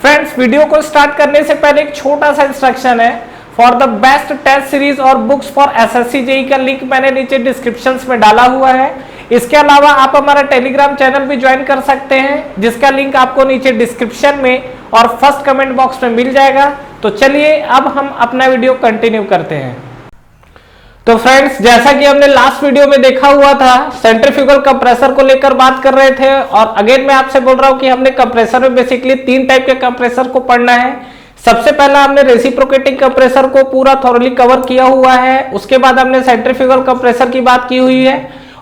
Friends, video को start करने से पहले एक छोटा सा इंस्ट्रक्शन है। For the best test series और बुक्स फॉर एसएससी जेईई का लिंक मैंने नीचे डिस्क्रिप्शन में डाला हुआ है। इसके अलावा आप हमारा टेलीग्राम चैनल भी ज्वाइन कर सकते हैं, जिसका लिंक आपको नीचे डिस्क्रिप्शन में और फर्स्ट कमेंट बॉक्स में मिल जाएगा। तो चलिए अब हम अपना वीडियो कंटिन्यू करते हैं। तो फ्रेंड्स, जैसा कि हमने लास्ट वीडियो में देखा हुआ था, सेंट्रीफ्यूगल कंप्रेसर को लेकर बात कर रहे थे और अगेन मैं आपसे बोल रहा हूं कि हमने कंप्रेसर में बेसिकली 3 टाइप के कंप्रेसर को पढ़ना है। सबसे पहला हमने रेसिप्रोकेटिंग कंप्रेसर को पूरा थॉरली कवर किया हुआ है, उसके बाद हमने सेंट्रीफ्यूगल कंप्रेसर की बात की हुई है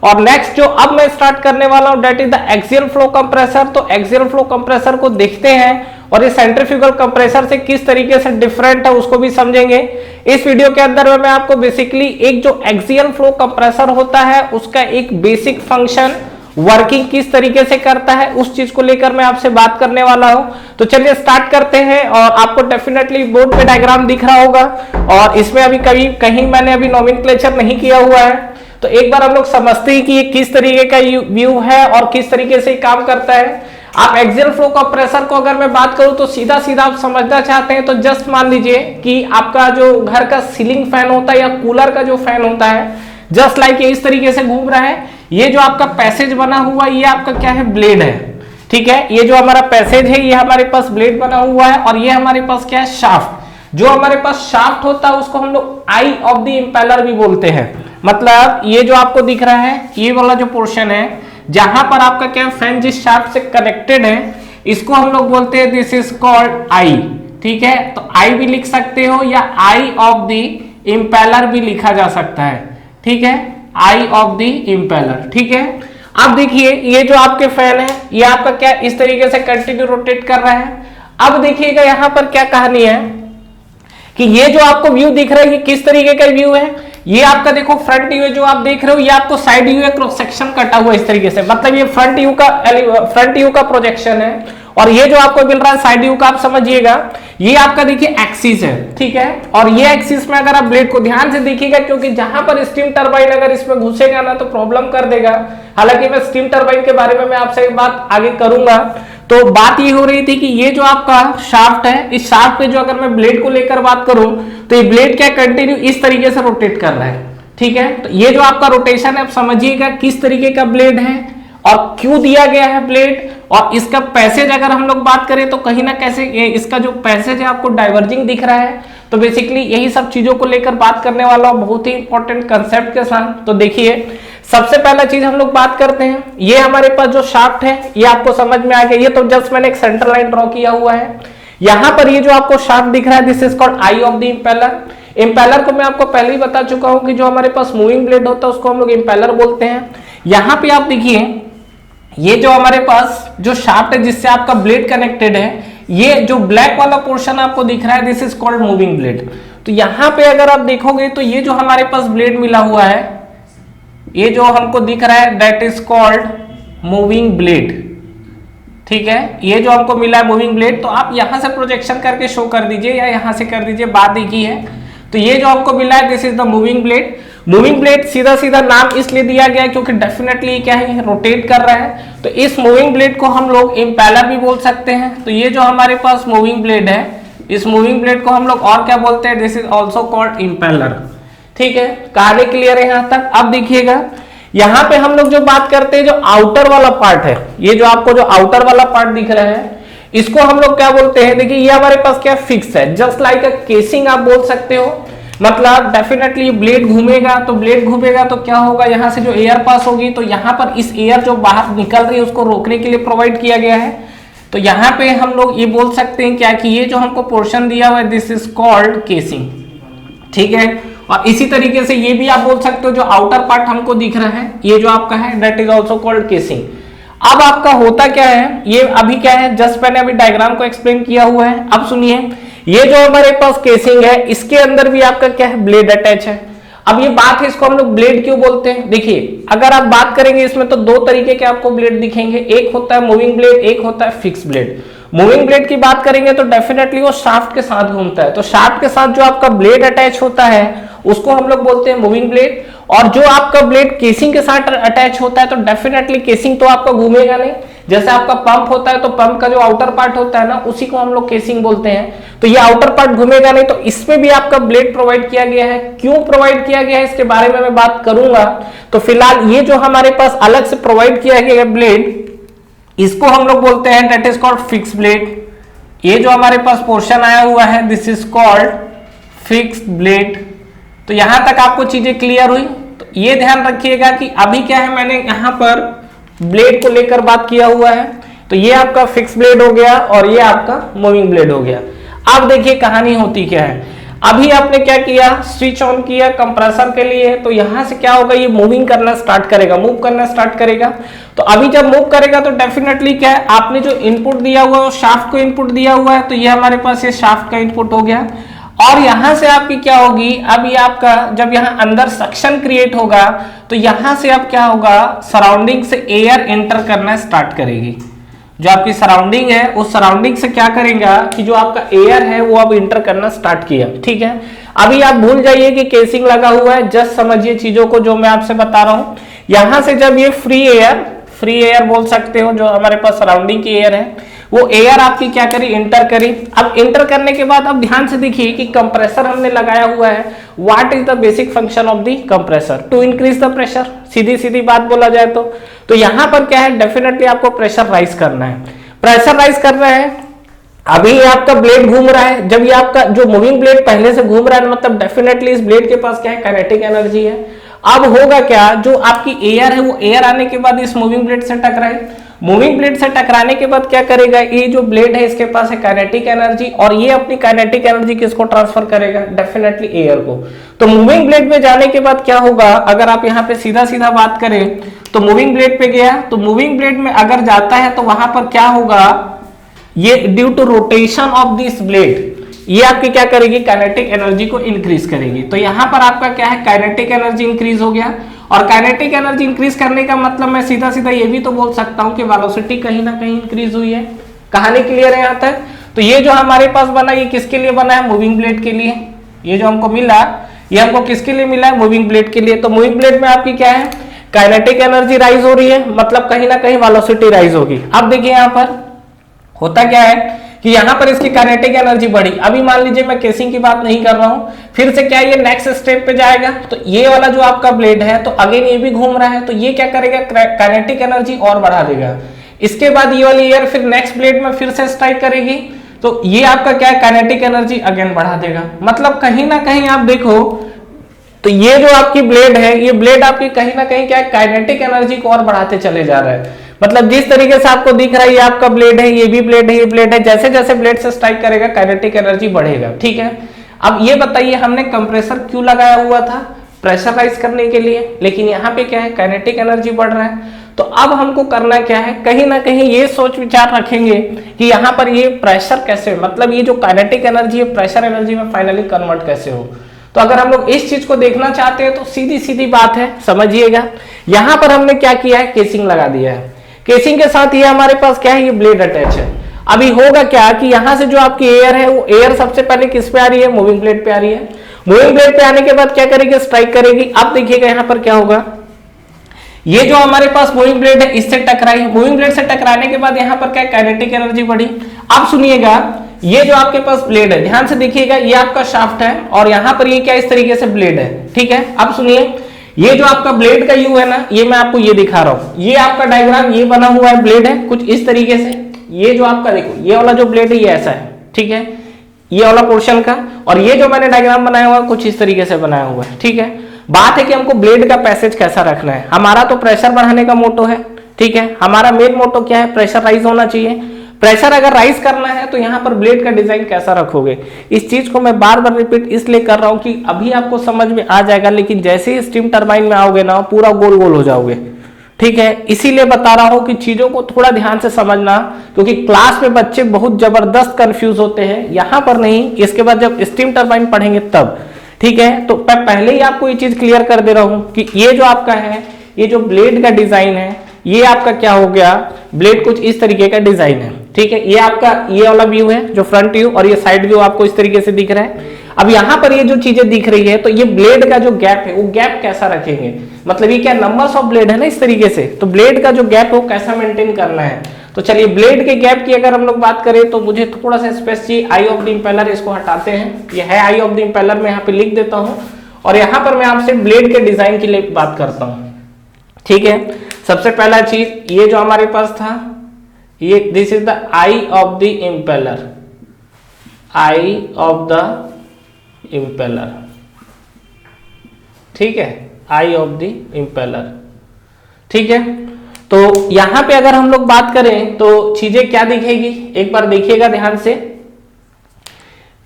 और नेक्स्ट जो अब मैं स्टार्ट करने वाला हूं that is the axial flow compressor. तो एक्सियल फ्लो कंप्रेसर को देखते हैं और ये सेंट्रीफ्यूगल कंप्रेसर से किस तरीके से डिफरेंट है उसको भी समझेंगे। इस वीडियो के अंदर मैं आपको बेसिकली एक जो एक्सियल फ्लो कंप्रेसर होता है उसका एक बेसिक फंक्शन, वर्किंग किस तरीके से करता है, उस चीज को लेकर मैं आपसे बात करने वाला हूं। तो चलिए स्टार्ट करते हैं और आपको डेफिनेटली बोर्ड पे डायग्राम दिख रहा होगा और इसमें अभी कहीं मैंने अभी नोमेनक्लेचर नहीं किया हुआ है। तो एक बार हम लोग समझते हैं कि ये किस तरीके का व्यू है और किस तरीके से काम करता है। आप एक्सियल फ्लो कंप्रेसर को अगर मैं बात करूं तो सीधा सीधा आप समझना चाहते हैं तो जस्ट मान लीजिए कि आपका जो घर का सीलिंग फैन होता है या कूलर का जो फैन होता है, जस्ट लाइक ये इस तरीके से घूम रहा है। ये जो आपका पैसेज बना हुआ ये आपका क्या है, ब्लेड है। ठीक है, ये जो हमारा पैसेज है ये हमारे पास ब्लेड बना हुआ है और ये हमारे पास क्या है, शाफ्ट। जो हमारे पास शाफ्ट होता है उसको हम लोग आई ऑफ द इंपेलर भी बोलते हैं। मतलब ये जो आपको दिख रहा है ये वाला जो पोर्शन है जहां पर आपका क्या फैन जिस शाफ्ट से कनेक्टेड है इसको हम लोग बोलते हैं दिस इज कॉल्ड आई। ठीक है, तो आई भी लिख सकते हो या आई ऑफ द इंपेलर भी लिखा जा सकता है। ठीक है, आई ऑफ द इंपेलर। ठीक है, अब देखिए ये जो आपके फैन है ये आपका क्या इस तरीके से कंटिन्यू रोटेट कर रहा है। अब देखिएगा यहां पर क्या कहानी है कि ये जो आपको व्यू दिख रहा है ये किस तरीके का व्यू है। ये आपका देखो फ्रंट व्यू है जो आप देख रहे हो, ये आपको साइड व्यू है, क्रॉस सेक्शन कटा हुआ इस तरीके से, मतलब ये फ्रंट व्यू का प्रोजेक्शन है और ये जो आपको मिल रहा है साइड व्यू का, आप समझिएगा ये आपका देखिए एक्सिस है। ठीक है, और ये एक्सिस में अगर आप ब्लेड को ध्यान से देखिएगा क्योंकि जहां पर स्टीम टरबाइन अगर इसमें घुसेगा ना तो प्रॉब्लम कर देगा। हालांकि मैं स्टीम टरबाइन के बारे में मैं आपसे एक बात आगे करूंगा। तो बात ये हो रही थी कि ये जो आपका शाफ्ट है, इस शाफ्ट पे जो अगर मैं ब्लेड को लेकर बात करूं तो ये ब्लेड क्या कंटिन्यू इस तरीके से रोटेट कर रहा है। ठीक है, तो ये जो आपका रोटेशन है आप समझिएगा किस तरीके का ब्लेड है और क्यों दिया गया है ब्लेड। और इसका पैसेज अगर हम लोग बात करें तो कहीं ना कैसे इसका जो पैसेज है आपको डाइवर्जिंग दिख रहा है। तो बेसिकली यही सब चीजों को लेकर बात करने वाला हूं बहुत ही इंपॉर्टेंट कंसेप्ट के साथ। तो देखिए सबसे पहला चीज हम लोग बात करते हैं, ये हमारे पास जो शाफ्ट है ये आपको समझ में आ गया। ये तो जस्ट मैंने एक सेंटर लाइन ड्रॉ किया हुआ है। यहां पर ये जो आपको शाफ्ट दिख रहा है this is called I of the impeller. Impeller को मैं आपको पहले ही बता चुका हूं कि जो हमारे पास मूविंग ब्लेड होता है उसको हम लोग इंपेलर बोलते हैं। यहां पे आप देखिए ये जो हमारे पास जो शाफ्ट है जिससे आपका ब्लेड कनेक्टेड है, ये जो ब्लैक वाला पोर्शन आपको दिख रहा है this is called moving blade. तो यहां पे अगर आप देखोगे तो ये जो हमारे पास ब्लेड मिला हुआ है ये जो हमको दिख रहा है that is called moving blade. ठीक है, ये जो हमको मिला है मूविंग ब्लेड, तो आप यहां से प्रोजेक्शन करके शो कर दीजिए या यहां से कर दीजिए, बात एक ही है। तो ये जो हमको मिला है this is the moving blade. Moving blade सीधा सीधा नाम इसलिए दिया गया है क्योंकि डेफिनेटली क्या है, रोटेट कर रहा है। तो इस मूविंग ब्लेड को हम लोग इंपेलर भी बोल सकते हैं। तो ये जो हमारे पास मूविंग ब्लेड है इस मूविंग ब्लेड को हम लोग और क्या बोलते हैं, this is also called impeller. ठीक है, कहानी क्लियर है यहां तक। अब देखिएगा यहां पे हम लोग जो बात करते हैं जो आउटर वाला पार्ट है, ये जो आपको जो आउटर वाला पार्ट दिख रहा है इसको हम लोग क्या बोलते हैं, देखिए ये हमारे पास क्या फिक्स है, जस्ट लाइक अ केसिंग आप बोल सकते हो। मतलब डेफिनेटली ब्लेड घूमेगा तो ब्लेड घूमेगा तो क्या होगा, यहां से जो एयर पास होगी तो यहां पर इस एयर जो बाहर निकल रही है उसको रोकने के लिए प्रोवाइड किया गया है। तो यहां पे हम लोग ये बोल सकते हैं क्या कि ये जो हमको पोर्शन दिया हुआ है दिस इज कॉल्ड केसिंग। ठीक है, और इसी तरीके से ये भी आप बोल सकते हो जो आउटर पार्ट हमको दिख रहा है ये जो आपका है that is also called casing. अब आपका होता क्या है, ये अभी क्या है, जस्ट मैंने अभी डायग्राम को एक्सप्लेन किया हुआ है। अब सुनिए ये जो हमारे पास केसिंग है इसके अंदर भी आपका क्या है, ब्लेड अटैच है। अब ये बात है इसको हम लोग ब्लेड क्यों बोलते हैं, देखिए अगर आप बात करेंगे इसमें तो 2 तरीके के आपको ब्लेड दिखेंगे, एक होता है मूविंग ब्लेड, एक होता है फिक्स ब्लेड। मूविंग ब्लेड की बात करेंगे तो डेफिनेटली वो शाफ्ट के साथ घूमता है, तो शाफ्ट के साथ जो आपका ब्लेड अटैच होता है उसको हम लोग बोलते हैं मूविंग ब्लेड। और जो आपका ब्लेड केसिंग के साथ अटैच होता है तो डेफिनेटली केसिंग तो आपका घूमेगा नहीं, जैसे आपका पंप होता है तो पंप का जो आउटर पार्ट होता है ना, उसी को हम लोग केसिंग बोलते हैं। तो ये आउटर पार्ट घूमेगा नहीं, तो इसमें भी आपका ब्लेड प्रोवाइड किया गया है। क्यों प्रोवाइड किया गया है इसके बारे में मैं बात करूंगा। तो फिलहाल ये जो हमारे पास अलग से प्रोवाइड किया गया ब्लेड, इसको हम लोग बोलते हैं that is called fix blade. ये जो हमारे पास पोर्शन आया हुआ है this is called fixed blade. तो यहां तक आपको चीजें क्लियर हुई। तो ये ध्यान रखिएगा कि अभी क्या है, मैंने यहां पर ब्लेड को लेकर बात किया हुआ है। तो ये आपका फिक्स ब्लेड हो गया और ये आपका मूविंग ब्लेड हो गया। अब देखिए कहानी होती क्या है। अभी आपने क्या किया, स्विच ऑन किया कंप्रेसर के लिए, तो यहां से क्या होगा, ये मूविंग करना स्टार्ट करेगा, मूव करना स्टार्ट करेगा। तो अभी जब मूव करेगा तो डेफिनेटली क्या है, आपने जो इनपुट दिया हुआ है वो शाफ्ट को इनपुट दिया हुआ है, तो ये हमारे पास ये शाफ्ट का इनपुट हो गया। और यहां से आपकी क्या होगी, अब ये आपका जब यहां अंदर सक्शन क्रिएट होगा तो यहां से अब क्या होगा, सराउंडिंग से एयर एंटर करना स्टार्ट करेगी। जो आपकी सराउंडिंग है उस सराउंडिंग से क्या करेगा कि जो आपका एयर है वो अब इंटर करना स्टार्ट किया। ठीक है, अभी आप भूल जाइए कि केसिंग लगा हुआ है, जस्ट समझिए चीजों को जो मैं आपसे बता रहा हूं। यहां से जब ये फ्री एयर बोल सकते हो, जो हमारे पास सराउंडिंग की एयर है, वो एयर आपकी क्या करी, इंटर करी। अब इंटर करने के बाद अब ध्यान से देखिए कि कंप्रेसर हमने लगाया हुआ है। What is the basic function of the compressor, to increase the pressure. सीधी सीधी बात बोला जाए तो यहां पर क्या है, डेफिनेटली आपको प्रेशर राइज करना है। प्रेशर राइज कर रहे हैं, अभी ये आपका ब्लेड घूम रहा है। जब ये आपका जो मूविंग ब्लेड पहले से घूम रहा है, मतलब डेफिनेटली इस ब्लेड के पास क्या है, काइनेटिक एनर्जी है। अब होगा क्या, जो आपकी एयर है वो एयर आने के बाद इस मूविंग ब्लेड से टकराए। मूविंग ब्लेड से टकराने के बाद क्या करेगा, ये जो ब्लेड है इसके पास है काइनेटिक एनर्जी, और ये अपनी काइनेटिक एनर्जी किसको ट्रांसफर करेगा, डेफिनेटली एयर को। तो मूविंग ब्लेड में जाने के बाद क्या होगा, अगर आप यहाँ पे सीधा सीधा बात करें तो मूविंग ब्लेड पे गया, तो मूविंग ब्लेड में अगर जाता है तो वहां पर क्या होगा, ये due to rotation of this blade ये आपकी क्या करेगी, काइनेटिक एनर्जी को इंक्रीज करेगी। तो यहां पर आपका क्या है, काइनेटिक एनर्जी इंक्रीज हो गया। और काइनेटिक एनर्जी इंक्रीज करने का मतलब मैं सीधा सीधा ये भी तो बोल सकता हूं कि वेलोसिटी कहीं ना कहीं इंक्रीज हुई है। कहानी क्लियर है यहां तक। तो ये जो हमारे पास बना, ये किसके लिए बना है, मूविंग ब्लेड के लिए। ये जो हमको मिला, ये हमको किसके लिए मिला है, मूविंग ब्लेड के लिए। तो मूविंग ब्लेड में आपकी क्या है, काइनेटिक एनर्जी राइज हो रही है, मतलब कहीं ना कहीं वेलोसिटी राइज होगी। अब देखिए यहां पर होता क्या है कि यहां पर इसकी काइनेटिक एनर्जी बढ़ी। अभी मान लीजिए मैं केसिंग की बात नहीं कर रहा हूं, फिर से क्या ये नेक्स्ट स्टेप पे जाएगा। तो ये वाला जो आपका ब्लेड है, तो अगेन ये भी घूम रहा है, तो ये क्या करेगा, काइनेटिक एनर्जी और बढ़ा देगा। इसके बाद ये वाली एयर फिर नेक्स्ट ब्लेड में फिर से स्ट्राइक करेगी, तो ये आपका क्या है, काइनेटिक एनर्जी अगेन बढ़ा देगा। मतलब कहीं ना कहीं आप देखो तो ये जो आपकी ब्लेड है, ये ब्लेड आपकी कहीं ना कहीं क्या है, काइनेटिक एनर्जी को और बढ़ाते चले जा रहा है। मतलब जिस तरीके से आपको दिख रहा है, ये आपका ब्लेड है, ये भी ब्लेड है, ये ब्लेड है, जैसे जैसे ब्लेड से स्ट्राइक करेगा काइनेटिक एनर्जी बढ़ेगा। ठीक है, अब ये बताइए हमने कंप्रेसर क्यों लगाया हुआ था, प्रेशराइज करने के लिए, लेकिन यहाँ पे क्या है, काइनेटिक एनर्जी बढ़ रहा है। तो अब हमको करना क्या है, कहीं ना कहीं ये सोच विचार रखेंगे कि यहाँ पर ये प्रेशर कैसे, मतलब ये जो काइनेटिक एनर्जी है प्रेशर एनर्जी में फाइनली कन्वर्ट कैसे हो। तो अगर हम लोग इस चीज को देखना चाहते हैं तो सीधी सीधी बात है, समझिएगा। यहां पर हमने क्या किया है, केसिंग लगा दिया है। केसिंग के साथ ये हमारे पास क्या है, ये ब्लेड अटैच है। अभी होगा क्या कि यहां से जो आपकी एयर है, वो एयर सबसे पहले किस पे आ रही है, मूविंग ब्लेड पे आ रही है। मूविंग ब्लेड पे आने के बाद क्या करेगी, स्ट्राइक करेगी। अब देखिएगा यहां पर क्या होगा, ये जो हमारे पास मूविंग ब्लेड है इससे टकराई, मूविंग ब्लेड से टकराने के बाद यहां पर क्या, काइनेटिक एनर्जी बढ़ी। अब सुनिएगा, ये जो आपके पास ब्लेड है, ध्यान से देखिएगा, ये आपका शाफ्ट है और यहां पर ये क्या इस तरीके से ब्लेड है। ठीक है, अब सुनिए, ये जो आपका ब्लेड का यू है ना, ये मैं आपको ये दिखा रहा हूं, ये आपका डायग्राम ये बना हुआ है, ब्लेड है कुछ इस तरीके से। ये जो आपका देखो, ये वाला जो ब्लेड है ये ऐसा है, ठीक है, ये वाला पोर्शन का, और ये जो मैंने डायग्राम बनाया हुआ है कुछ इस तरीके से बनाया हुआ है। ठीक है, बात है कि हमको ब्लेड का पैसेज कैसा रखना है। हमारा तो प्रेशर बढ़ाने का मोटो है, ठीक है, हमारा मेन मोटो क्या है, प्रेशर राइज होना चाहिए। प्रेशर अगर राइज करना है तो यहाँ पर ब्लेड का डिजाइन कैसा रखोगे, इस चीज को मैं बार बार रिपीट इसलिए कर रहा हूँ कि अभी आपको समझ में आ जाएगा, लेकिन जैसे ही स्टीम टरबाइन में आओगे ना पूरा गोल गोल हो जाओगे। ठीक है, इसीलिए बता रहा हूँ कि चीजों को थोड़ा ध्यान से समझना, क्योंकि क्लास में बच्चे बहुत जबरदस्त कंफ्यूज होते हैं, यहाँ पर नहीं, इसके बाद जब स्टीम टरबाइन पढ़ेंगे तब। ठीक है, तो मैं पहले ही आपको ये चीज क्लियर कर दे रहा हूँ कि ये जो आपका है, ये जो ब्लेड का डिजाइन है, ये आपका क्या हो गया, ब्लेड कुछ इस तरीके का डिजाइन है। ठीक है, ये आपका ये वाला व्यू है जो फ्रंट व्यू, और ये साइड व्यू आपको इस तरीके से दिख रहा है। अब यहाँ पर ये जो चीजें दिख रही है, तो ये ब्लेड का जो गैप है वो गैप कैसा रखेंगे, मतलब ये क्या नंबर्स ऑफ ब्लेड है ना इस तरीके से, तो ब्लेड का जो गैप है वो कैसा मेंटेन करना है। तो चलिए ब्लेड के गैप की अगर हम लोग बात करें तो मुझे थोड़ा सा स्पेस चाहिए। आई ऑफ द इंपेलर, इसको हटाते हैं, ये है आई ऑफ द इंपेलर, मैं यहाँ पे लिख देता हूँ और यहाँ पर मैं आपसे ब्लेड के डिजाइन के लिए बात करता हूँ। ठीक है, सबसे पहला चीज ये जो हमारे पास था, ये this is the I of the impeller, I of the impeller. ठीक है, आई ऑफ द इंपेलर। ठीक है, तो यहां पे अगर हम लोग बात करें तो चीजें क्या दिखेगी, एक बार देखिएगा ध्यान से।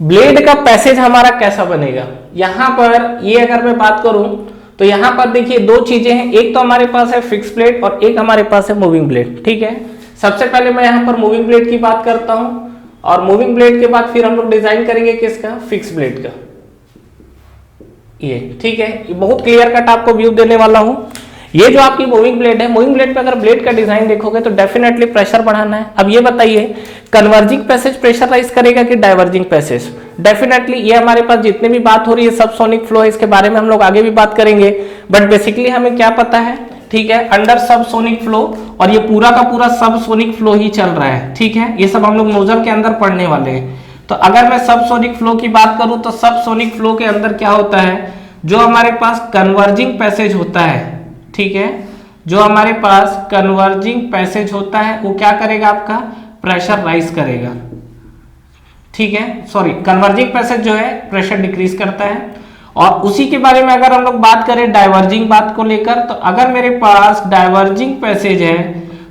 ब्लेड का पैसेज हमारा कैसा बनेगा, यहां पर ये अगर मैं बात करूं तो यहां पर देखिए दो चीजें हैं, एक तो हमारे पास है फिक्स ब्लेड और एक हमारे पास है मूविंग ब्लेड। ठीक है, सबसे पहले मैं यहां पर मूविंग ब्लेड की बात करता हूं और मूविंग ब्लेड के बाद फिर हम लोग डिजाइन करेंगे किसका, फिक्स ब्लेड का। ये ठीक है, ये बहुत क्लियर कट आपको व्यू देने वाला हूं। ये जो आपकी मूविंग ब्लेड है, मूविंग ब्लेड पे अगर ब्लेड का डिजाइन देखोगे तो डेफिनेटली प्रेशर बढ़ाना है। अब ये बताइए कन्वर्जिंग पैसेज प्रेशराइज करेगा कि डाइवर्जिंग पैसेज? डेफिनेटली ये हमारे पास जितने भी बात हो रही है सबसोनिक फ्लो है, इसके बारे में हम लोग आगे भी बात करेंगे, बट बेसिकली हमें क्या पता है, ठीक है, अंडर सबसोनिक फ्लो, और ये पूरा का पूरा सबसोनिक फ्लो ही चल रहा है। ठीक है, ये सब हम लोग नोजल के अंदर पढ़ने वाले हैं। तो अगर मैं सबसोनिक फ्लो की बात करूं तो सबसोनिक फ्लो के अंदर क्या होता है, जो हमारे पास कन्वर्जिंग पैसेज होता है, ठीक है, जो हमारे पास कन्वर्जिंग पैसेज होता है वो क्या करेगा, आपका प्रेशर राइज करेगा। ठीक है, सॉरी, कन्वर्जिंग पैसेज जो है प्रेशर डिक्रीज करता है। और उसी के बारे में अगर हम लोग बात करें डाइवर्जिंग बात को लेकर, तो अगर मेरे पास डाइवर्जिंग पैसेज है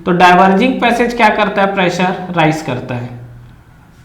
तो डाइवर्जिंग पैसेज क्या करता है, प्रेशर राइज करता है।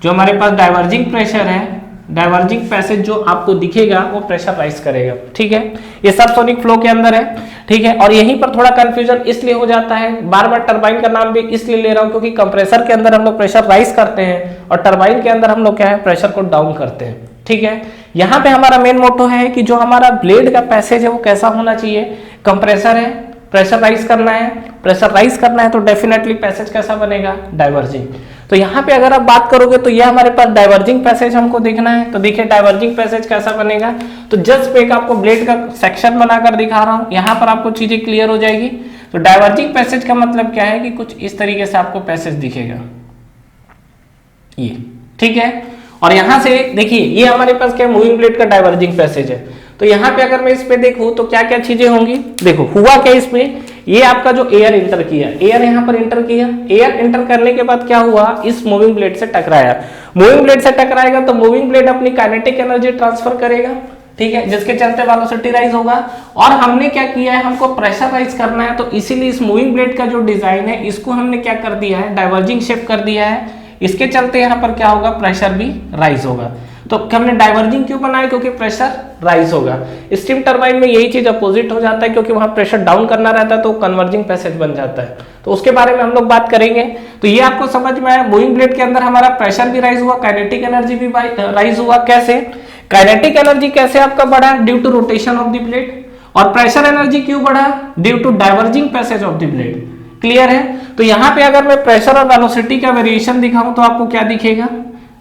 जो हमारे पास डाइवर्जिंग प्रेशर है, डाइवर्जिंग पैसेज जो आपको दिखेगा वो प्रेशर राइज करेगा। ठीक है, ये सबसोनिक फ्लो के अंदर है। ठीक है, और यहीं पर थोड़ा कंफ्यूजन इसलिए हो जाता है, बार बार टरबाइन का नाम भी इसलिए ले रहा हूं क्योंकि कंप्रेसर के अंदर हम लोग प्रेशर राइज करते हैं और टरबाइन के अंदर हम लोग क्या है, प्रेशर को डाउन करते हैं। ठीक है, यहाँ पे हमारा मेन मोटो है कि जो हमारा ब्लेड का पैसेज है वो कैसा होना चाहिए, कंप्रेसर है, प्रेशर राइज करना है, प्रेशर राइज करना है तो डेफिनेटली पैसेज कैसा बनेगा, डाइवर्जिंग। तो यहाँ पे अगर आप बात करोगे तो ये हमारे पास डाइवर्जिंग पैसेज हमको देखना है। तो देखिए डाइवर्जिंग पैसेज कैसा बनेगा, तो जस्ट एक आपको ब्लेड का सेक्शन बनाकर दिखा रहा हूँ, यहाँ पर आपको चीजें क्लियर हो जाएगी। तो डाइवर्जिंग पैसेज का मतलब क्या है कि कुछ इस तरीके से आपको पैसेज दिखेगा ये। ठीक है, और यहां से देखिए ये हमारे पास क्या मूविंग ब्लेड का डाइवर्जिंग पैसेज है। तो यहाँ पे अगर मैं इस पे देखूं तो क्या क्या चीजें होंगी, देखो हुआ क्या इसमें, ये आपका जो एयर इंटर किया, एयर यहाँ पर इंटर किया, एयर इंटर करने के बाद क्या हुआ, इस मूविंग ब्लेड से टकराया। मूविंग ब्लेड से टकराएगा तो मूविंग ब्लेड अपनी काइनेटिक एनर्जी ट्रांसफर करेगा। ठीक है, जिसके चलते वेलोसिटी राइज होगा। और हमने क्या किया है, हमको प्रेशर राइज करना है, तो इसीलिए इस मूविंग ब्लेड का जो डिजाइन है इसको हमने क्या कर दिया है, डाइवर्जिंग शेप कर दिया है। इसके चलते यहाँ पर क्या होगा, प्रेशर भी राइज होगा। तो हमने डाइवर्जिंग क्यों बनाया, क्योंकि प्रेशर राइज होगा। स्टीम टरबाइन में यही चीज अपोजिट हो जाता है, क्योंकि वहां प्रेशर डाउन करना रहता है तो कन्वर्जिंग पैसेज बन जाता है। तो उसके बारे में हम लोग बात करेंगे। तो ये आपको समझ में आया, मूविंग ब्लेड के अंदर हमारा प्रेशर भी राइज हुआ, काइनेटिक एनर्जी भी राइज हुआ। कैसे, काइनेटिक एनर्जी कैसे आपका बढ़ा, due to rotation of the blade. और प्रेशर एनर्जी क्यों बढ़ा, due to diverging passage of the blade. Clear है। तो यहाँ पे अगर मैं प्रेशर और वेलोसिटी का वेरिएशन दिखाऊं तो आपको क्या दिखेगा,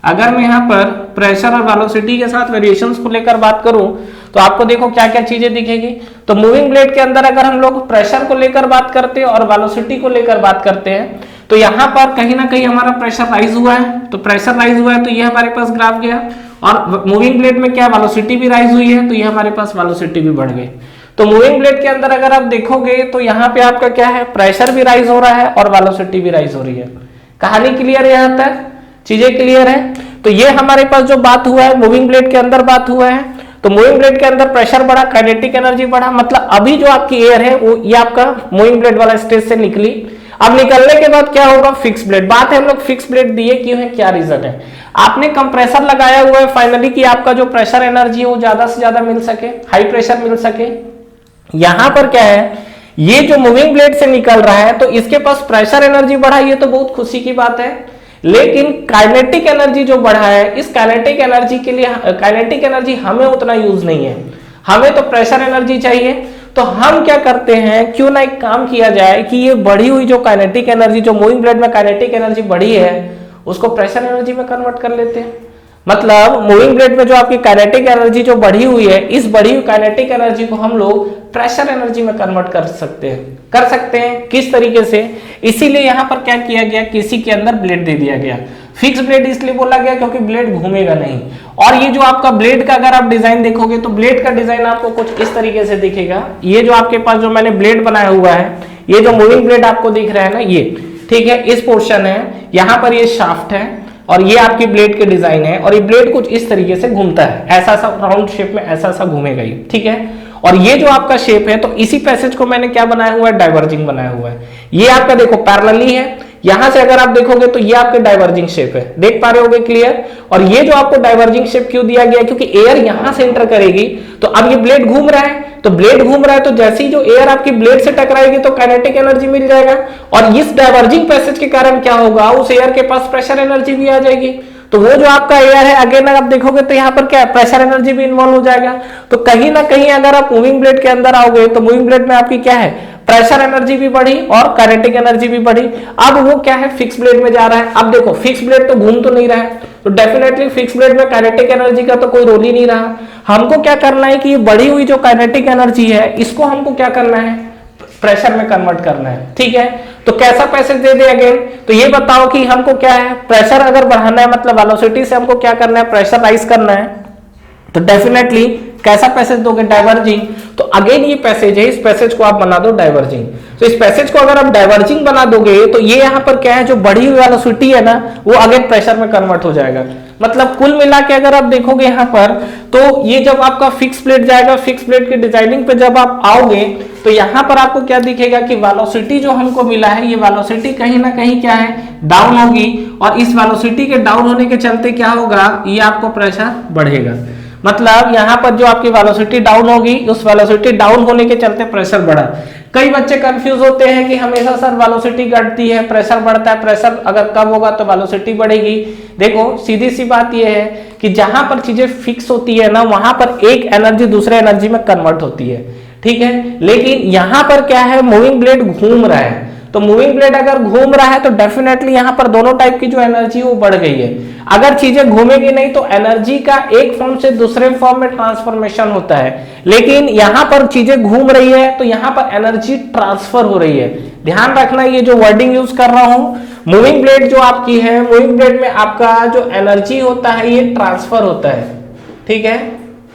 अगर मैं यहाँ पर प्रेशर और वेलोसिटी के साथ वेरिएशंस को लेकर बात करूं तो आपको देखो क्या क्या चीजें दिखेगी। तो मूविंग ब्लेड के अंदर अगर हम लोग प्रेशर को लेकर बात करते हैं और वेलोसिटी को लेकर बात करते हैं तो यहाँ पर कहीं ना कहीं हमारा प्रेशर राइज हुआ है। तो प्रेशर राइज हुआ है तो ये हमारे पास ग्राफ गया, और मूविंग ब्लेड में क्या वेलोसिटी भी राइज हुई है तो ये हमारे पास वेलोसिटी भी बढ़ गई। तो मूविंग ब्लेड के अंदर अगर आप देखोगे तो यहाँ पे आपका क्या है, प्रेशर भी राइज हो रहा है और वेलोसिटी भी राइज हो रही है। कहानी क्लियर है, यहाँ तक चीजें क्लियर है। तो ये हमारे पास जो बात हुआ है मूविंग ब्लेड के अंदर बात हुआ है। तो मूविंग ब्लेड के अंदर प्रेशर बढ़ा, काइनेटिक एनर्जी बढ़ा, मतलब अभी जो आपकी एयर है वो ये आपका मूविंग ब्लेड वाला स्टेज से निकली। अब निकलने के बाद क्या होगा, फिक्स ब्लेड। बात है हम लोग फिक्स ब्लेड दिए क्यों है, क्या रीजन है, आपने कंप्रेसर लगाया हुआ है फाइनली कि आपका जो प्रेशर एनर्जी है वो ज्यादा से ज्यादा मिल सके, हाई प्रेशर मिल सके। यहां पर क्या है, ये जो मूविंग ब्लेड से निकल रहा है तो इसके पास प्रेशर एनर्जी बढ़ा, ये तो बहुत खुशी की बात है। लेकिन काइनेटिक एनर्जी जो बढ़ा है, इस काइनेटिक एनर्जी के लिए काइनेटिक एनर्जी हमें उतना यूज नहीं है, हमें तो प्रेशर एनर्जी चाहिए। तो हम क्या करते हैं, क्यों ना एक काम किया जाए कि ये बढ़ी हुई जो काइनेटिक एनर्जी, जो मूविंग ब्लेड में काइनेटिक एनर्जी बढ़ी है, उसको प्रेशर एनर्जी में कन्वर्ट कर लेते हैं। मतलब मूविंग ब्लेड में जो आपकी काइनेटिक एनर्जी जो बढ़ी हुई है, इस बढ़ी हुई काइनेटिक एनर्जी को हम लोग प्रेशर एनर्जी में कन्वर्ट कर सकते हैं। किस तरीके से? इसीलिए यहां पर क्या किया गया, किसी के अंदर ब्लेड दे दिया गया। फिक्स ब्लेड इसलिए बोला गया क्योंकि ब्लेड घूमेगा नहीं। और ये जो आपका ब्लेड का अगर आप डिजाइन देखोगे तो ब्लेड का डिजाइन आपको कुछ इस तरीके से दिखेगा। ये जो आपके पास जो मैंने ब्लेड बनाया हुआ है, ये जो मूविंग ब्लेड आपको दिख रहा है ना, ये ठीक है, इस पोर्शन है, यहाँ पर ये शाफ्ट है और ये आपकी ब्लेड के डिजाइन है। और ये ब्लेड कुछ इस तरीके से घूमता है, ऐसा सा राउंड शेप में ऐसा सा घूमेगा ये, ठीक है। और ये जो आपका शेप है, तो इसी पैसेज को मैंने क्या बनाया हुआ है, डाइवर्जिंग बनाया हुआ है। ये आपका देखो पैरेलली है, यहां से अगर आप देखोगे तो ये आपके डाइवर्जिंग शेप है, देख पा रहे होगे क्लियर। और ये जो आपको डाइवर्जिंग शेप क्यों दिया गया, क्योंकि एयर यहां से एंटर करेगी, तो अब ये ब्लेड घूम रहा है, तो ब्लेड घूम रहा है तो जैसे ही जो एयर आपकी ब्लेड से टकराएगी तो काइनेटिक एनर्जी मिल जाएगा। और इस डाइवर्जिंग पैसेज के कारण क्या होगा, उस एयर के पास प्रेशर एनर्जी भी आ जाएगी। तो वो जो आपका एयर है, अगेन आप देखोगे तो यहाँ पर क्या है, प्रेशर एनर्जी भी इन्वॉल्व हो जाएगा। तो कहीं ना कहीं अगर आप मूविंग ब्लेड के अंदर आओगे तो मूविंग ब्लेड में आपकी क्या है, प्रेशर एनर्जी भी बढ़ी और काइनेटिक एनर्जी भी बढ़ी। अब वो क्या है, फिक्स ब्लेड में जा रहा है। अब देखो फिक्स ब्लेड तो घूम तो नहीं रहा है, तो डेफिनेटली फिक्स ब्लेड में काइनेटिक एनर्जी का तो कोई रोल ही नहीं रहा। हमको क्या करना है कि ये बढ़ी हुई जो काइनेटिक एनर्जी है, इसको हमको क्या करना है, प्रेशर में कन्वर्ट करना है, ठीक है। तो कैसा पैसेज दे दे अगेन, तो ये बताओ कि हमको क्या है, प्रेशर अगर बढ़ाना है, मतलब वेलोसिटी से हमको क्या करना है, प्रेशर राइज करना है, तो डेफिनेटली कैसा पैसेज दोगे, डाइवर्जिंग। तो अगेन ये पैसेज है, इस पैसेज को आप बना दो डाइवर्जिंग। तो इस पैसेज को अगर आप डाइवर्जिंग बना दोगे तो ये यहाँ पर क्या है, जो बढ़ी हुई वेलोसिटी है ना, वो अगेन प्रेशर में कन्वर्ट हो जाएगा। मतलब कुल मिला के अगर आप देखोगे यहाँ पर, तो ये जब आपका फिक्स प्लेट जाएगा, फिक्स प्लेट की डिजाइनिंग पे जब आप आओगे तो यहाँ पर आपको क्या दिखेगा कि वेलोसिटी जो हमको मिला है, ये वेलोसिटी कहीं ना कहीं क्या है, डाउन होगी। और इस वेलोसिटी के डाउन होने के चलते क्या होगा, ये आपको प्रेशर बढ़ेगा। मतलब यहाँ पर जो आपकी वेलोसिटी डाउन होगी, उस वेलोसिटी डाउन होने के चलते प्रेशर बढ़ा। कई बच्चे कंफ्यूज होते हैं कि हमेशा सर वेलोसिटी घटती है, प्रेशर बढ़ता है, प्रेशर अगर कम होगा तो वेलोसिटी बढ़ेगी। देखो सीधी सी बात यह है कि जहां पर चीजें फिक्स होती है ना, वहां पर एक एनर्जी दूसरे एनर्जी में कन्वर्ट होती है, ठीक है। लेकिन यहां पर क्या है, मूविंग ब्लेड घूम रहा है, तो मूविंग ब्लेड अगर घूम रहा है तो डेफिनेटली यहां पर दोनों टाइप की जो एनर्जी वो बढ़ गई है। अगर चीजें घूमेगी नहीं तो एनर्जी का एक फॉर्म से दूसरे फॉर्म में ट्रांसफॉर्मेशन होता है, लेकिन यहां पर चीजें घूम रही है तो यहां पर एनर्जी ट्रांसफर हो रही है। ध्यान रखना, ये जो वर्डिंग यूज कर रहा हूं, मूविंग ब्लेड जो आपकी है, मूविंग ब्लेड में आपका जो एनर्जी होता है ये ट्रांसफर होता है, ठीक है।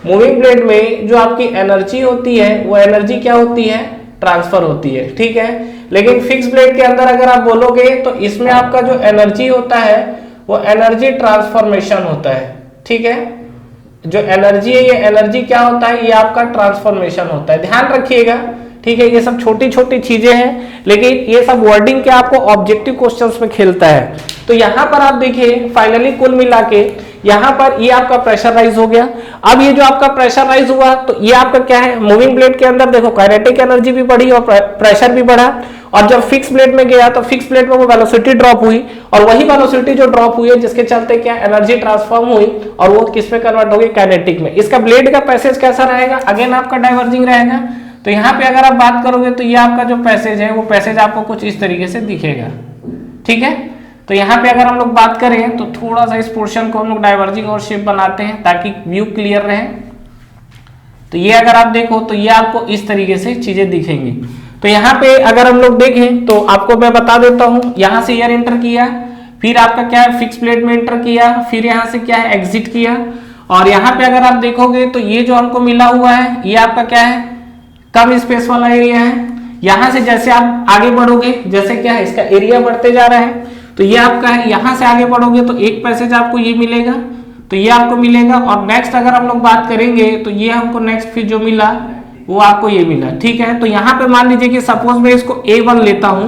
मूविंग ब्लेड में जो आपकी एनर्जी होती है वो एनर्जी क्या होती है, ट्रांसफर होती है, ठीक है। लेकिन फिक्स ब्लेड के अंदर अगर आप बोलोगे तो इसमें आपका जो एनर्जी होता है वो एनर्जी ट्रांसफॉर्मेशन होता है, ठीक है। जो एनर्जी है, ये एनर्जी क्या होता है, ये आपका ट्रांसफॉर्मेशन होता है। ध्यान रखिएगा, ठीक है। ये सब छोटी छोटी चीजें हैं, लेकिन ये सब वर्डिंग के आपको ऑब्जेक्टिव क्वेश्चंस में खेलता है। तो यहां पर आप देखिए फाइनली कुल मिला के यहां पर ये आपका प्रेशर राइज हो गया। अब ये जो आपका प्रेशर राइज हुआ तो ये आपका क्या है, मूविंग ब्लेड के अंदर देखो काइनेटिक एनर्जी भी बढ़ी और प्रेशर भी बढ़ा। और जब फिक्स ब्लेड में गया तो फिक्स ब्लेड में वो वेलोसिटी ड्रॉप हुई, और वही वेलोसिटी जो ड्रॉप हुई है जिसके चलते क्या एनर्जी ट्रांसफॉर्म हुई और वो किस में कन्वर्ट हो गई, काइनेटिक में। इसका ब्लेड का पैसेज कैसा रहेगा, अगेन आपका डाइवर्जिंग रहेगा। तो यहाँ पे अगर आप बात करोगे तो ये आपका जो पैसेज है वो पैसेज आपको कुछ इस तरीके से दिखेगा, ठीक है। तो यहाँ पे अगर हम लोग बात करें तो थोड़ा सा इस पोर्शन को हम लोग डाइवर्जिंग और शेप बनाते हैं ताकि व्यू क्लियर रहे। तो ये अगर आप देखो तो ये आपको इस तरीके से चीजें दिखेंगी। तो यहाँ पे अगर हम लोग देखें तो आपको मैं बता देता हूँ, यहाँ से एयर एंटर किया, फिर आपका क्या है फिक्स प्लेट में एंटर किया, फिर यहाँ से क्या है एग्जिट किया। और यहाँ पे अगर आप देखोगे तो ये जो हमको मिला हुआ है ये आपका क्या है, कम स्पेस वाला एरिया है। यहाँ से जैसे आप आगे बढ़ोगे, जैसे क्या है इसका एरिया बढ़ते जा रहा है, तो ये आपका है। यहाँ से आगे बढ़ोगे तो एक पैसेज आपको ये मिलेगा, तो ये आपको मिलेगा। और नेक्स्ट अगर हम लोग बात करेंगे तो ये हमको नेक्स्ट फिर जो मिला वो आपको ये मिला, ठीक है। तो यहाँ पे मान लीजिए कि सपोज मैं इसको A1 लेता हूँ,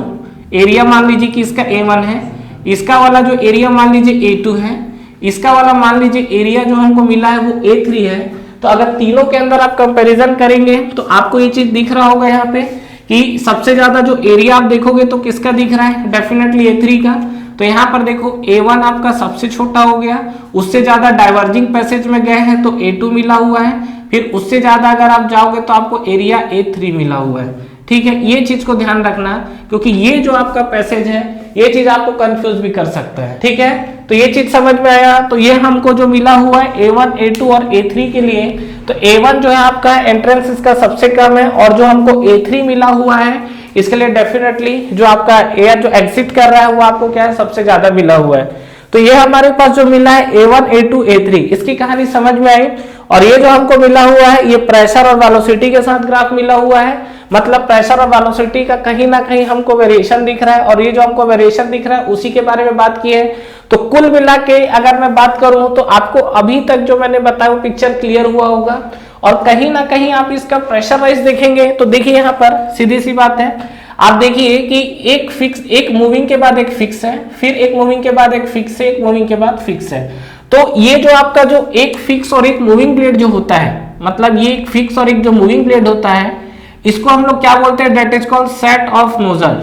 एरिया मान लीजिए कि इसका A1 है, इसका वाला जो एरिया मान लीजिए A2 है, इसका वाला मान लीजिए एरिया जो हमको मिला है वो A3 है। तो अगर तीनों के अंदर आप कंपैरिजन करेंगे तो आपको ये चीज दिख रहा होगा यहाँ पे कि सबसे ज्यादा जो एरिया आप देखोगे तो किसका दिख रहा है, डेफिनेटली A3 का। तो यहाँ पर देखो A1 आपका सबसे छोटा हो गया, उससे ज्यादा डाइवर्जिंग पैसेज में गए हैं तो A2 मिला हुआ है, फिर उससे ज्यादा अगर आप जाओगे तो आपको एरिया A3 मिला हुआ है, ठीक है। ये चीज को ध्यान रखना, क्योंकि ये जो आपका पैसेज है ये चीज आपको कंफ्यूज भी कर सकता है। ठीक है, तो ये चीज समझ में आया। तो ये हमको जो मिला हुआ है A1 A2 और A3 के लिए, तो A1 जो है आपका एंट्रेंस इसका सबसे कम है, और जो हमको A3 मिला हुआ है इसके लिए डेफिनेटली जो आपका एयर जो एग्जिट कर रहा है वो आपको क्या है सबसे ज्यादा मिला हुआ है। तो ये हमारे पास जो मिला है A1 A2 A3, इसकी कहानी समझ में आई। और ये जो हमको मिला हुआ है ये प्रेशर और वेलोसिटी के साथ ग्राफ मिला हुआ है, मतलब प्रेशर और वेलोसिटी का कहीं ना कहीं हमको वेरिएशन दिख रहा है, और ये जो हमको वेरिएशन दिख रहा है उसी के बारे में बात की है। तो कुल मिला के अगर मैं बात करूं तो आपको अभी तक जो मैंने बताया वो पिक्चर क्लियर हुआ होगा, और कहीं ना कहीं आप इसका प्रेशर राइज देखेंगे तो देखिए यहाँ पर सीधी सी बात है, आप देखिए कि एक फिक्स, एक मूविंग के बाद एक फिक्स है, फिर एक मूविंग के बाद एक फिक्स है, एक मूविंग के बाद फिक्स है। तो ये जो आपका जो एक फिक्स और एक मूविंग ब्लेड जो होता है, मतलब ये एक फिक्स और एक जो मूविंग ब्लेड होता है, इसको हम लोग क्या बोलते हैं, that is called set of nozzle.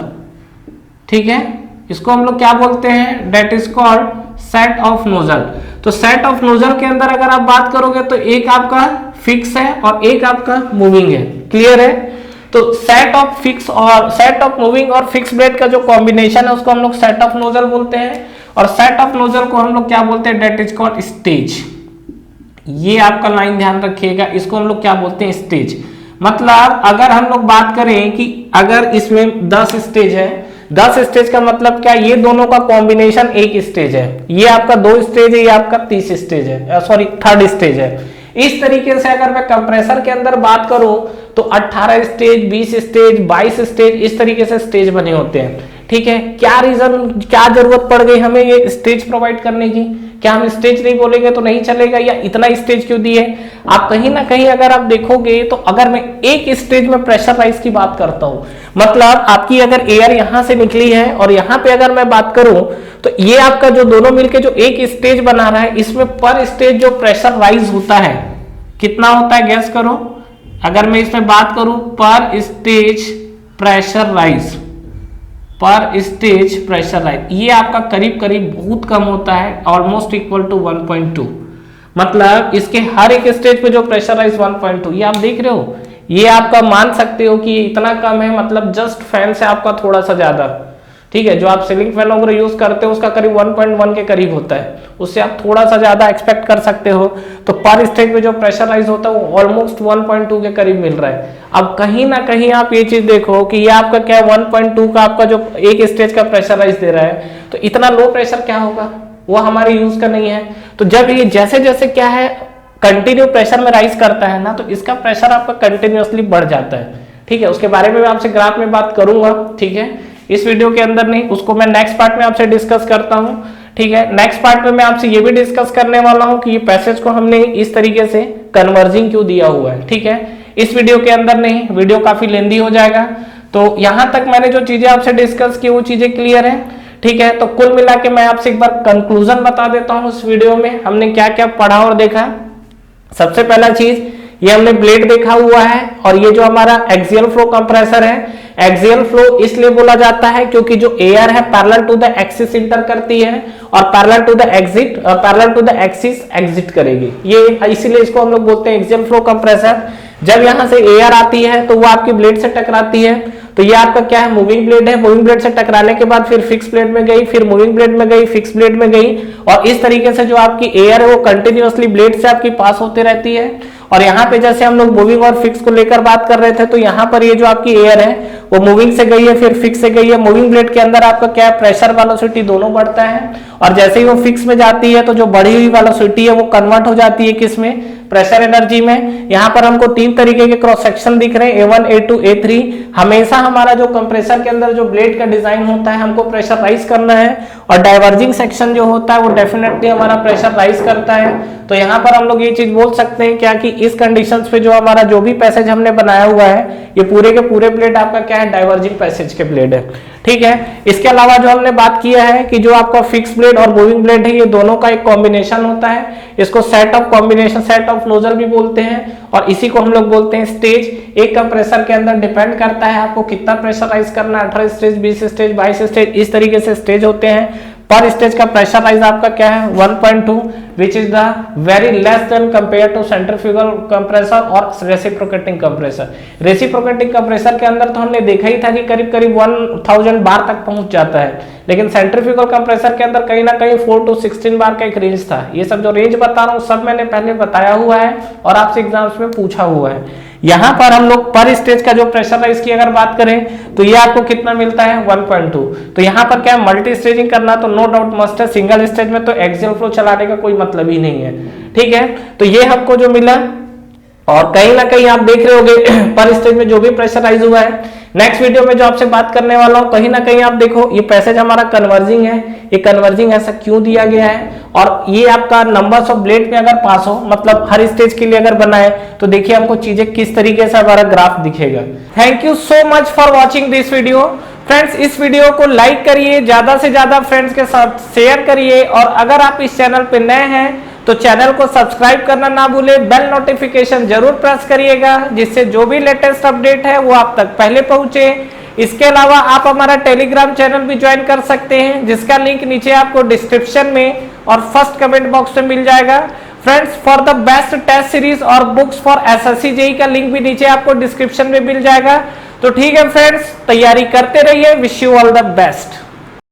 ठीक है, इसको हम लोग क्या बोलते हैं, that is called set of nozzle. तो सेट ऑफ नोजल के अंदर अगर आप बात करोगे तो एक आपका फिक्स है और एक आपका मूविंग है। क्लियर है? तो सेट ऑफ फिक्स और सेट ऑफ मूविंग और फिक्स ब्लेड का जो कॉम्बिनेशन है उसको हम लोग सेट ऑफ नोजल बोलते हैं, और सेट ऑफ नोजल को हम लोग क्या बोलते हैं, डेट इज कॉल्ड स्टेज। ये आपका लाइन ध्यान रखिएगा, इसको हम लोग क्या बोलते हैं, स्टेज। मतलब अगर हम लोग बात करें कि अगर इसमें 10 स्टेज है, 10 स्टेज का मतलब क्या, ये दोनों का कॉम्बिनेशन एक स्टेज है, ये आपका 2 स्टेज है, ये आपका 30 स्टेज है, सॉरी 3rd स्टेज है। इस तरीके से अगर मैं कंप्रेसर के अंदर बात करूं तो 18 स्टेज, 20 स्टेज, 22 स्टेज, इस तरीके से स्टेज बने होते हैं। ठीक है, क्या रीजन, क्या जरूरत पड़ गई हमें ये स्टेज प्रोवाइड करने की? क्या हम स्टेज नहीं बोलेंगे तो नहीं चलेगा, या इतना स्टेज क्यों दिए? आप कहीं ना कहीं अगर आप देखोगे तो अगर मैं एक स्टेज में प्रेशर राइज की बात करता हूं, मतलब आपकी अगर एयर यहां से निकली है और यहां पे अगर मैं बात करूं तो ये आपका जो दोनों मिलके जो एक स्टेज बना रहा है, इसमें पर स्टेज जो प्रेशर राइज होता है कितना होता है, गैस करो। अगर मैं इसमें बात करूं पर स्टेज प्रेशर राइज, पर स्टेज प्रेशर राइज, ये आपका करीब करीब बहुत कम होता है, ऑलमोस्ट इक्वल टू 1.2। मतलब इसके हर एक स्टेज पे जो प्रेशर राइज 1.2, ये आप देख रहे हो, ये आपका मान सकते हो कि इतना कम है, मतलब जस्ट फैन से आपका थोड़ा सा ज्यादा। ठीक है, जो आप सीलिंग फैन वगैरह यूज करते हो उसका करीब 1.1 के करीब होता है, उससे आप थोड़ा सा ज्यादा एक्सपेक्ट कर सकते हो। तो पर स्टेज में जो प्रेशर राइज होता है वो ऑलमोस्ट 1.2 के करीब मिल रहा है। अब कहीं ना कहीं आप ये चीज देखो कि ये आपका क्या है, 1.2 का आपका जो एक स्टेज का प्रेशर राइज दे रहा है, तो इतना लो प्रेशर क्या होगा, वो हमारे यूज का नहीं है। तो जब ये जैसे जैसे क्या है कंटिन्यू प्रेशर में राइज करता है ना, तो इसका प्रेशर आपका कंटिन्यूअसली बढ़ जाता है। ठीक है, उसके बारे में मैं आपसे ग्राफ में बात करूंगा। ठीक है, इस वीडियो के अंदर नहीं, उसको मैं नेक्स्ट पार्ट में आपसे डिस्कस करता हूं। ठीक है, नेक्स्ट पार्ट में मैं आपसे ये भी डिस्कस करने वाला हूं कि ये पैसेज को हमने इस तरीके से कन्वर्जिंग क्यों दिया हुआ है। ठीक है, इस वीडियो के अंदर नहीं, वीडियो काफी लेंदी हो जाएगा। तो यहां तक मैंने जो चीजें आपसे डिस्कस की वो चीजें क्लियर है। ठीक है, तो कुल मिला के मैं आपसे एक बार कंक्लूजन बता देता हूं इस वीडियो में हमने क्या क्या पढ़ा और देखा। सबसे पहला चीज, ये हमने ब्लेड देखा हुआ है, और ये जो हमारा एक्सियल फ्लो कंप्रेसर है, एक्सियल फ्लो इसलिए बोला जाता है क्योंकि जो एयर है parallel to the axis enter करती है और parallel to the axis exit करेगी, ये इसीलिए इसको हम लोग बोलते हैं एक्सियल फ्लो कंप्रेसर। जब यहां से एयर आती है तो वो आपकी ब्लेड से टकराती है, तो ये आपका क्या है, मूविंग ब्लेड है। मूविंग ब्लेड से टकराने के बाद फिर फिक्स ब्लेड में गई, फिर मूविंग ब्लेड में गई, फिक्स ब्लेड में गई, और इस तरीके से जो आपकी एयर है वो कंटिन्यूअसली ब्लेड से आपकी पास होती रहती है। और यहाँ पे जैसे हम लोग मूविंग और फिक्स को लेकर बात कर रहे थे, तो यहाँ पर ये जो आपकी एयर है वो मूविंग से गई है, फिर फिक्स से गई है। मूविंग ब्लेड के अंदर आपका क्या है, प्रेशर वेलोसिटी दोनों बढ़ता है, और जैसे ही वो फिक्स में जाती है तो जो बढ़ी हुई वेलोसिटी है वो कन्वर्ट हो जाती है किसमें, प्रेशर एनर्जी में। यहाँ पर हमको 3 तरीके के क्रॉस सेक्शन दिख रहे हैं, A1 A2 A3। हमेशा हमारा जो कंप्रेसर के अंदर जो ब्लेड का डिजाइन होता है हमको प्रेशर राइज करना है, और डाइवर्जिंग सेक्शन जो होता है वो डेफिनेटली हमारा प्रेशर राइज करता है। तो यहाँ पर हम लोग ये चीज बोल सकते हैं क्या कि इस कंडीशंस पे जो हमारा जो भी पैसेज हमने बनाया हुआ है ये पूरे के पूरे ब्लेड आपका क्या है, डाइवर्जिंग पैसेज के ब्लेड है। ठीक है, इसके अलावा जो हमने बात किया है कि जो आपका फिक्स ब्लेड और मूविंग ब्लेड है ये दोनों का एक कॉम्बिनेशन होता है, इसको set of combination, set of nozzle भी बोलते हैं, और इसी को हम लोग बोलते हैं स्टेज। एक कंप्रेसर के अंदर डिपेंड करता है आपको कितना प्रेशराइज करना है, 18 स्टेज, 20 स्टेज, 22 स्टेज, इस तरीके से स्टेज होते हैं। पर स्टेज का प्रेशराइज आपका क्या है 1.2 which is the very less than compare to centrifugal compressor और रेसिप्रोकेटिंग कंप्रेसर। रेसिप्रोकेटिंग कंप्रेसर के अंदर तो हमने देखा ही था कि करीब करीब 1000 बार तक पहुंच जाता है, लेकिन सेंट्रीफ्यूगल कंप्रेसर के अंदर कहीं ना कहीं 4 to 16 बार का एक रेंज था। ये सब जो रेंज बता रहा हूँ सब मैंने पहले बताया हुआ है और आपसे एग्जाम्स में पूछा हुआ है। यहाँ पर हम लोग पर स्टेज का जो प्रेशराइज की अगर बात करें तो ये आपको कितना मिलता है 1.2। तो यहाँ पर क्या मल्टी स्टेजिंग करना तो नो डाउट मस्ट है, सिंगल स्टेज में तो एक्सियल फ्लो चलाने का कोई मतलब ही नहीं है, ठीक है। तो ये हमको जो मिला और कहीं ना कहीं आप देख रहे होंगे पर स्टेज में जो भी प्रेशराइज हुआ है। नेक्स्ट वीडियो में जो आपसे बात करने वाला हूं कहीं ना कहीं आप देखो ये पैसेज हमारा कन्वर्जिंग है, ये कन्वर्जिंग ऐसा क्यों दिया गया है और ये आपका नंबर्स ऑफ ब्लेड में अगर पास हो मतलब हर स्टेज के लिए अगर बनाए तो देखिए हमको चीजें किस तरीके से हमारा ग्राफ दिखेगा। Thank you so much for watching this video friends. इस वीडियो को लाइक करिए, ज्यादा से ज्यादा फ्रेंड्स के साथ शेयर करिए और अगर आप इस चैनल पे नए हैं तो चैनल को सब्सक्राइब करना ना भूलें, बेल नोटिफिकेशन जरूर प्रेस करिएगा जिससे जो भी लेटेस्ट अपडेट है वो आप तक पहले पहुंचे। इसके अलावा आप हमारा टेलीग्राम चैनल भी ज्वाइन कर सकते हैं जिसका लिंक नीचे आपको डिस्क्रिप्शन में और फर्स्ट कमेंट बॉक्स में मिल जाएगा। Friends for the best test series और बुक्स फॉर एसएससी जेईई का लिंक भी नीचे आपको डिस्क्रिप्शन में मिल जाएगा। तो ठीक है फ्रेंड्स, तैयारी करते रहिए। Wish you all the best.